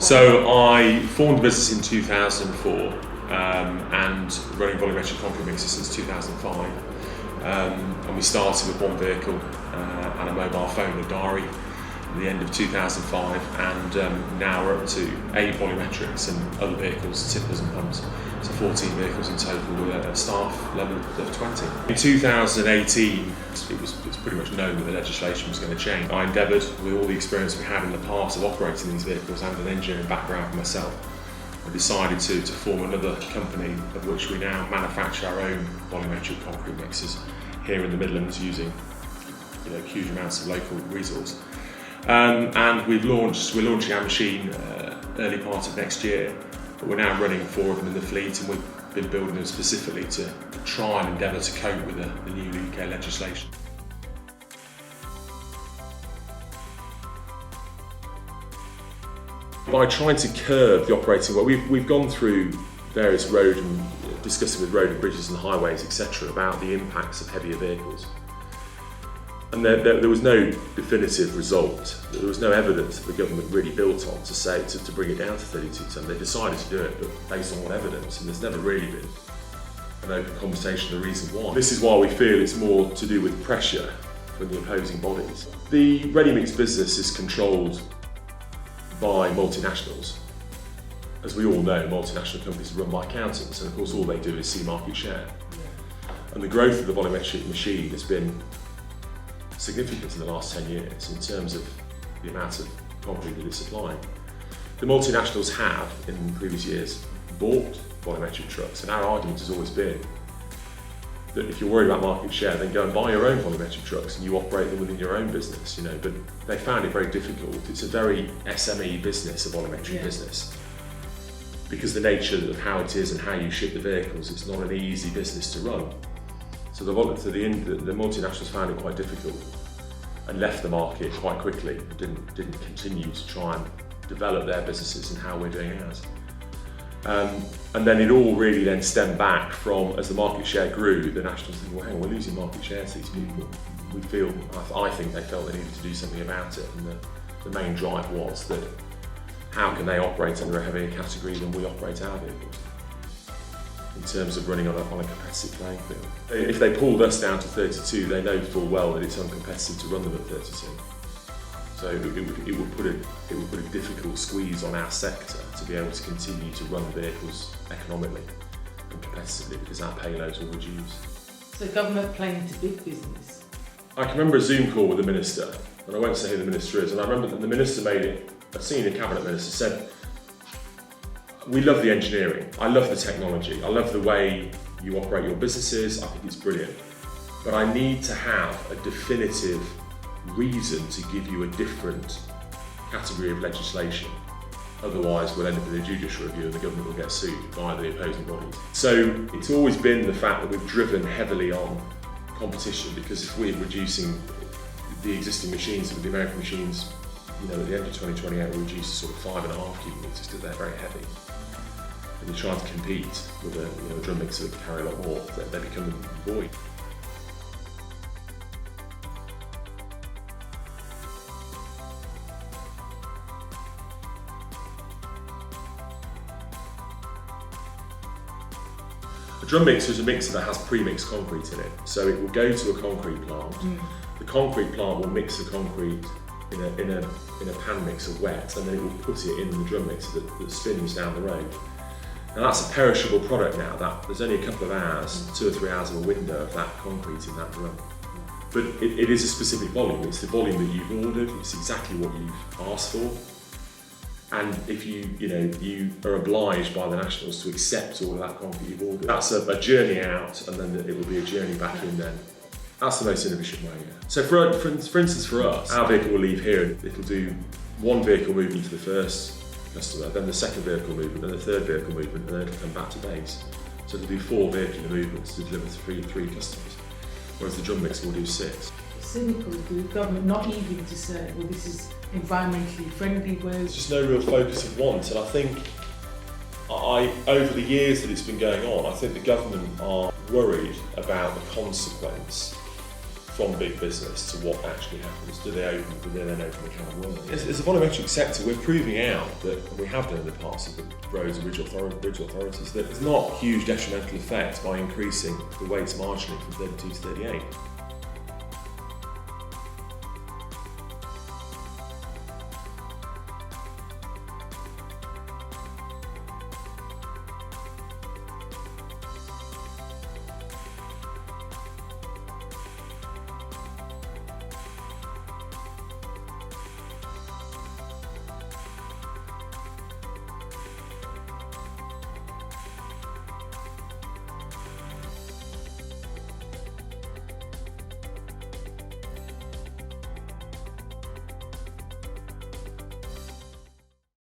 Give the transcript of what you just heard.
So I formed the business in 2004 and running volumetric concrete mixers since 2005. And we started with one vehicle and a mobile phone, a diary, at the end of 2005, and now we're up to 8 volumetrics and other vehicles, tippers and pumps. So 14 vehicles in total with a staff level of 20. In 2018, it was pretty much known that the legislation was going to change. I endeavoured, with all the experience we had in the past of operating these vehicles and an engineering background myself, I decided to form another company of which we now manufacture our own volumetric concrete mixers here in the Midlands using huge amounts of local resource. And we're launching our machine early part of next year, but we're now running 4 of them in the fleet, and we've been building them specifically to try and endeavour to cope with the new UK legislation. By trying to curb the operating, we've gone through various road and discussing with road and bridges and highways, etc., about the impacts of heavier vehicles. And there was no definitive result. There was no evidence that the government really built on to say to bring it down to 32 tonne. They decided to do it, but based on what evidence? And there's never really been an open conversation of the reason why. This is why we feel it's more to do with pressure from the opposing bodies. The ready-mix business is controlled by multinationals. As we all know, multinational companies are run by accountants, and of course all they do is see market share. And the growth of the volumetric machine has been significant in the last 10 years in terms of the amount of concrete that it's supplying. The multinationals have, in previous years, bought volumetric trucks, and our argument has always been that if you're worried about market share, then go and buy your own volumetric trucks and you operate them within your own business, but they found it very difficult. It's a very SME business, a volumetric business, because the nature of how it is and how you ship the vehicles, it's not an easy business to run. So the multinationals found it quite difficult and left the market quite quickly, didn't continue to try and develop their businesses and how we're doing ours. And then it all really then stemmed back from, as the market share grew, the nationals think, well, hang on, we're losing market share to these people. I think they felt they needed to do something about it, and the main drive was that how can they operate under a heavier category than we operate our vehicles, in terms of running on a competitive playing field. If they pulled us down to 32, they know full well that it's uncompetitive to run them at 32. So it would put a difficult squeeze on our sector to be able to continue to run vehicles economically and competitively, because our payloads will reduce. So government playing to big business? I can remember a Zoom call with the minister, and I won't say who the minister is, and I remember that the minister made it, a senior cabinet minister said, we love the engineering, I love the technology, I love the way you operate your businesses, I think it's brilliant, but I need to have a definitive reason to give you a different category of legislation. Otherwise we'll end up in a judicial review and the government will get sued by the opposing bodies. So it's always been the fact that we've driven heavily on competition, because if we're reducing the existing machines, with the American machines, at the end of 2028 we'll reduce to sort of 5.5 cubic metres because they're very heavy. And you're trying to compete with a drum mixer that can carry a lot more, they become void. A drum mixer is a mixer that has pre-mixed concrete in it, so it will go to a concrete plant. The concrete plant will mix the concrete in a pan mixer wet, and then it will put it in the drum mixer that spins down the road. Now that's a perishable product now. There's only a couple of hours, 2 or 3 hours of a window of that concrete in that drum. But it is a specific volume. It's the volume that you've ordered. It's exactly what you've asked for. And if you are obliged by the nationals to accept all of that concrete you've ordered, that's a journey out, and then it will be a journey back in then. That's the most inefficient way. Yeah. So for instance, for us, our vehicle will leave here and it'll do one vehicle movement to the first customer, then the second vehicle movement, then the third vehicle movement, and then it'll come back to base. So it'll do 4 vehicular movements to deliver to three customers, whereas the drum mixer will do 6. It's cynical, the government not even to say, well, this is environmentally friendly. There's just no real focus of want, and I think over the years that it's been going on, I think the government are worried about the consequence from big business to what actually happens. Do they then open the can of worms? As a volumetric sector, we're proving out that, and we have done in the past with the roads and bridge authorities, that there's not huge detrimental effect by increasing the weights marginally from 32 to 38.